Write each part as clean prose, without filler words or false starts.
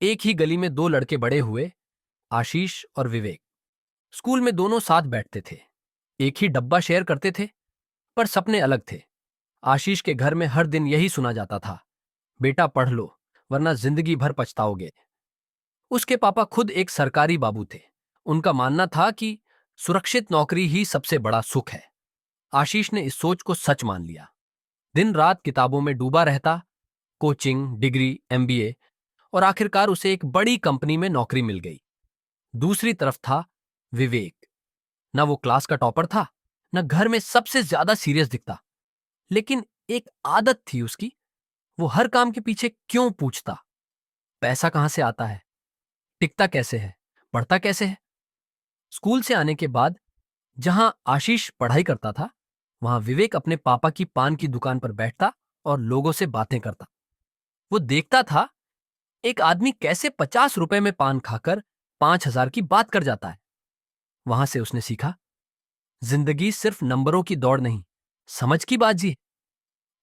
एक ही गली में दो लड़के बड़े हुए, आशीष और विवेक। स्कूल में दोनों साथ बैठते थे, एक ही डब्बा शेयर करते थे, पर सपने अलग थे। आशीष के घर में हर दिन यही सुना जाता था, बेटा पढ़ लो, वरना जिंदगी भर पछताओगे। उसके पापा खुद एक सरकारी बाबू थे। उनका मानना था कि सुरक्षित नौकरी ही सबसे बड़ा सुख है। आशीष ने इस सोच को सच मान लिया। दिन रात किताबों में डूबा रहता, कोचिंग, डिग्री, एमबीए, और आखिरकार उसे एक बड़ी कंपनी में नौकरी मिल गई। दूसरी तरफ था विवेक। न वो क्लास का टॉपर था, न घर में सबसे ज्यादा सीरियस दिखता, लेकिन एक आदत थी उसकी। वो हर काम के पीछे क्यों पूछता। पैसा कहां से आता है, टिकता कैसे है, पढ़ता कैसे है। स्कूल से आने के बाद जहां आशीष पढ़ाई करता था, वहां विवेक अपने पापा की पान की दुकान पर बैठता और लोगों से बातें करता। वो देखता था एक आदमी कैसे 50 रुपए में पान खाकर 5,000 की बात कर जाता है। वहां से उसने सीखा, जिंदगी सिर्फ नंबरों की दौड़ नहीं, समझ की बाजी है।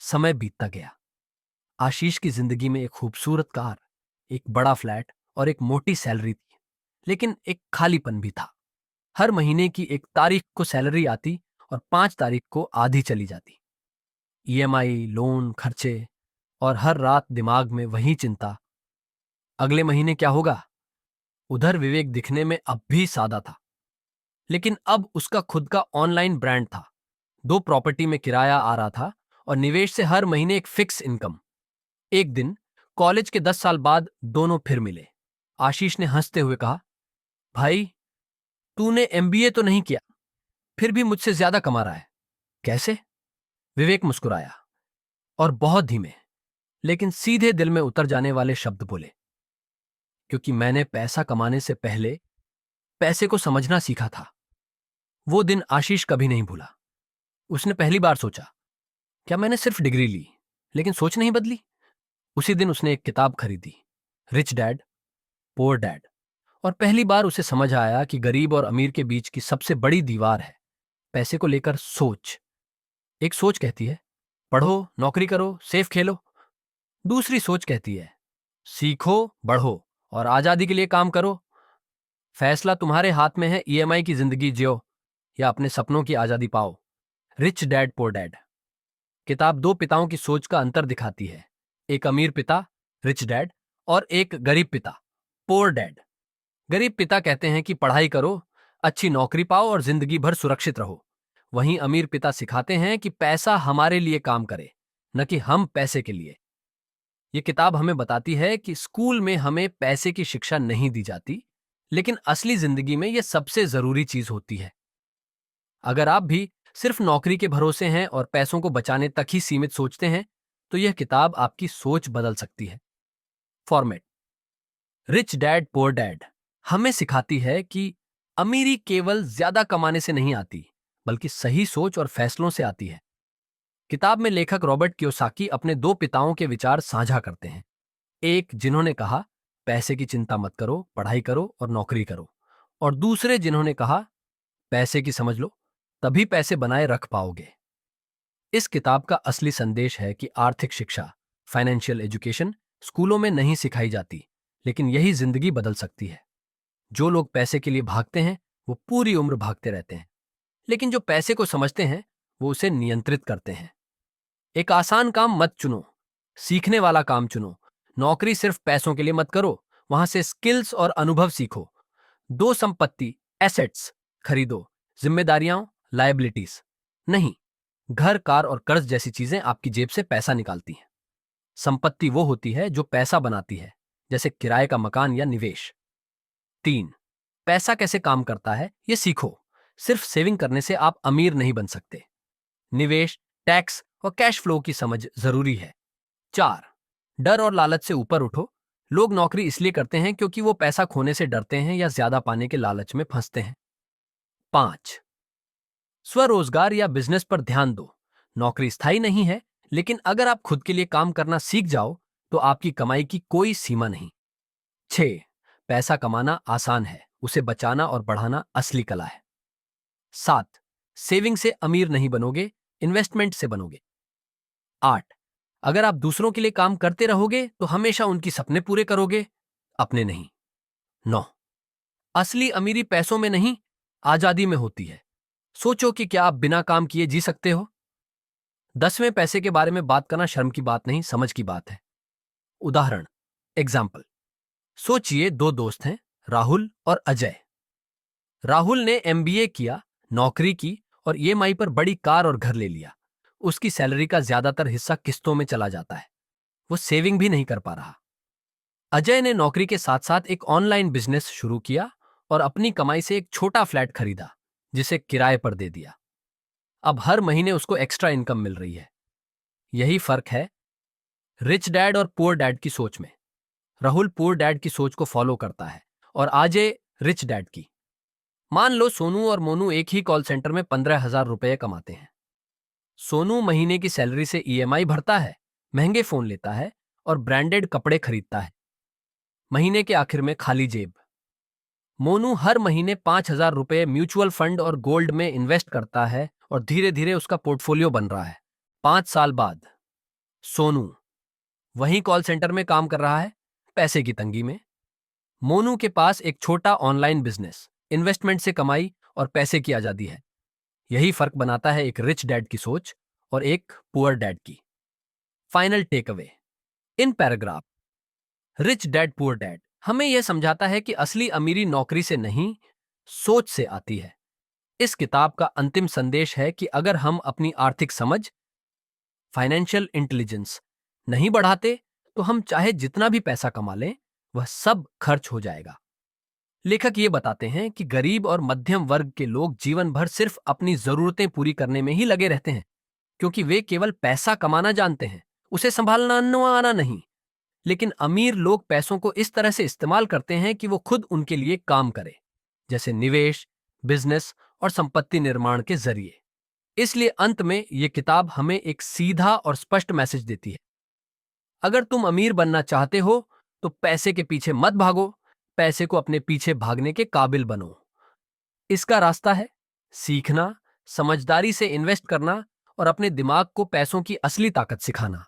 समय बीतता गया। आशीष की जिंदगी में एक खूबसूरत कार, एक बड़ा फ्लैट और एक मोटी सैलरी थी, लेकिन एक खालीपन भी था। हर महीने की 1 तारीख को सैलरी आती और 5 तारीख को आधी चली जाती। ईएमआई, लोन, खर्चे, और हर रात दिमाग में वही चिंता, अगले महीने क्या होगा। उधर विवेक दिखने में अब भी सादा था, लेकिन अब उसका खुद का ऑनलाइन ब्रांड था, 2 प्रॉपर्टी में किराया आ रहा था, और निवेश से हर महीने एक फिक्स इनकम। एक दिन कॉलेज के 10 साल बाद दोनों फिर मिले। आशीष ने हंसते हुए कहा, भाई, तूने एमबीए तो नहीं किया, फिर भी मुझसे ज्यादा कमा रहा है, कैसे। विवेक मुस्कुराया और बहुत धीमे, लेकिन सीधे दिल में उतर जाने वाले शब्द बोले, क्योंकि मैंने पैसा कमाने से पहले पैसे को समझना सीखा था। वो दिन आशीष कभी नहीं भूला। उसने पहली बार सोचा, क्या मैंने सिर्फ डिग्री ली, लेकिन सोच नहीं बदली। उसी दिन उसने एक किताब खरीदी, रिच डैड पुअर डैड, और पहली बार उसे समझ आया कि गरीब और अमीर के बीच की सबसे बड़ी दीवार है पैसे को लेकर सोच। एक सोच कहती है, पढ़ो, नौकरी करो, सेफ खेलो। दूसरी सोच कहती है, सीखो, बढ़ो और आजादी के लिए काम करो। फैसला तुम्हारे हाथ में है, ईएमआई की जिंदगी जियो या अपने सपनों की आजादी पाओ। रिच डैड पुअर डैड किताब दो पिताओं की सोच का अंतर दिखाती है, एक अमीर पिता, रिच डैड, और एक गरीब पिता, पुअर डैड। गरीब पिता कहते हैं कि पढ़ाई करो, अच्छी नौकरी पाओ और जिंदगी भर सुरक्षित रहो। वहीं अमीर पिता सिखाते हैं कि पैसा हमारे लिए काम करे, न कि हम पैसे के लिए। ये किताब हमें बताती है कि स्कूल में हमें पैसे की शिक्षा नहीं दी जाती, लेकिन असली जिंदगी में यह सबसे जरूरी चीज होती है। अगर आप भी सिर्फ नौकरी के भरोसे हैं और पैसों को बचाने तक ही सीमित सोचते हैं, तो यह किताब आपकी सोच बदल सकती है। Format, rich dad poor dad हमें सिखाती है कि अमीरी केवल ज्यादा कमाने से नहीं आती, बल्कि सही सोच और फैसलों से आती है। किताब में लेखक रॉबर्ट कियोसाकी अपने दो पिताओं के विचार साझा करते हैं। एक जिन्होंने कहा, पैसे की चिंता मत करो, पढ़ाई करो और नौकरी करो, और दूसरे जिन्होंने कहा, पैसे की समझ लो, तभी पैसे बनाए रख पाओगे। इस किताब का असली संदेश है कि आर्थिक शिक्षा, फाइनेंशियल एजुकेशन, स्कूलों में नहीं सिखाई जाती, लेकिन यही जिंदगी बदल सकती है। जो लोग पैसे के लिए भागते हैं, वो पूरी उम्र भागते रहते हैं, लेकिन जो पैसे को समझते हैं, वो उसे नियंत्रित करते हैं। एक आसान काम मत चुनो, सीखने वाला काम चुनो। नौकरी सिर्फ पैसों के लिए मत करो, वहां से स्किल्स और अनुभव सीखो। दो संपत्ति, एसेट्स खरीदो, जिम्मेदारियां, लायबिलिटीज नहीं। घर, कार और कर्ज जैसी चीजें आपकी जेब से पैसा निकालती हैं। संपत्ति वो होती है जो पैसा बनाती है, जैसे किराए का मकान या निवेश। 3, पैसा कैसे काम करता है ये सीखो। सिर्फ सेविंग करने से आप अमीर नहीं बन सकते। निवेश, टैक्स और कैश फ्लो की समझ जरूरी है। 4, डर और लालच से ऊपर उठो। लोग नौकरी इसलिए करते हैं क्योंकि वो पैसा खोने से डरते हैं या ज्यादा पाने के लालच में फंसते हैं। 5, स्वरोजगार या बिजनेस पर ध्यान दो। नौकरी स्थायी नहीं है, लेकिन अगर आप खुद के लिए काम करना सीख जाओ तो आपकी कमाई की कोई सीमा नहीं। 6, पैसा कमाना आसान है, उसे बचाना और बढ़ाना असली कला है। 7, सेविंग से अमीर नहीं बनोगे, इन्वेस्टमेंट से बनोगे। 8, अगर आप दूसरों के लिए काम करते रहोगे तो हमेशा उनकी सपने पूरे करोगे। अपने नहीं। 9। असली अमीरी पैसों में नहीं, आजादी में होती है। सोचो कि क्या आप बिना काम किए जी सकते हो? 10वें पैसे के बारे में बात करना शर्म की बात नहीं, समझ की बात है। उदाहरण, एग्जाम्पल। सोचिए दो दोस्त हैं, राहुल और अजय। राहुल ने एमबीए किया, नौकरी की और ईएमआई पर बड़ी कार और घर ले लिया। उसकी सैलरी का ज्यादातर हिस्सा किस्तों में चला जाता है। वो सेविंग भी नहीं कर पा रहा। अजय ने नौकरी के साथ साथ एक ऑनलाइन बिजनेस शुरू किया और अपनी कमाई से एक छोटा फ्लैट खरीदा, जिसे किराए पर दे दिया। अब हर महीने उसको एक्स्ट्रा इनकम मिल रही है। यही फर्क है रिच डैड और पुअर डैड की सोच में। राहुल पुअर डैड की सोच को फॉलो करता है और अजय रिच डैड की। मान लो सोनू और मोनू एक ही कॉल सेंटर में 15,000 रुपए कमाते हैं। सोनू महीने की सैलरी से ईएमआई भरता है, महंगे फोन लेता है और ब्रांडेड कपड़े खरीदता है। महीने के आखिर में खाली जेब। मोनू हर महीने 5,000 रुपए म्यूचुअल फंड और गोल्ड में इन्वेस्ट करता है और धीरे धीरे उसका पोर्टफोलियो बन रहा है। 5 साल बाद सोनू वहीं कॉल सेंटर में काम कर रहा है, पैसे की तंगी में। मोनू के पास एक छोटा ऑनलाइन बिजनेस, इन्वेस्टमेंट से कमाई और पैसे की आजादी है। यही फर्क बनाता है एक रिच डैड की सोच और एक पुअर डैड की। Final take away in paragraph. Rich dad poor dad हमें यह समझाता है कि असली अमीरी नौकरी से नहीं, सोच से आती है। इस किताब का अंतिम संदेश है कि अगर हम अपनी आर्थिक समझ, फाइनेंशियल इंटेलिजेंस नहीं बढ़ाते तो हम चाहे जितना भी पैसा कमा लें, वह सब खर्च हो जाएगा। लेखक ये बताते हैं कि गरीब और मध्यम वर्ग के लोग जीवन भर सिर्फ अपनी जरूरतें पूरी करने में ही लगे रहते हैं, क्योंकि वे केवल पैसा कमाना जानते हैं, उसे संभालना आना नहीं। लेकिन अमीर लोग पैसों को इस तरह से इस्तेमाल करते हैं कि वो खुद उनके लिए काम करे, जैसे निवेश, बिजनेस और संपत्ति निर्माण के जरिए। इसलिए अंत में ये किताब हमें एक सीधा और स्पष्ट मैसेज देती है। अगर तुम अमीर बनना चाहते हो तो पैसे के पीछे मत भागो, पैसे को अपने पीछे भागने के काबिल बनो। इसका रास्ता है सीखना, समझदारी से इन्वेस्ट करना और अपने दिमाग को पैसों की असली ताकत सिखाना।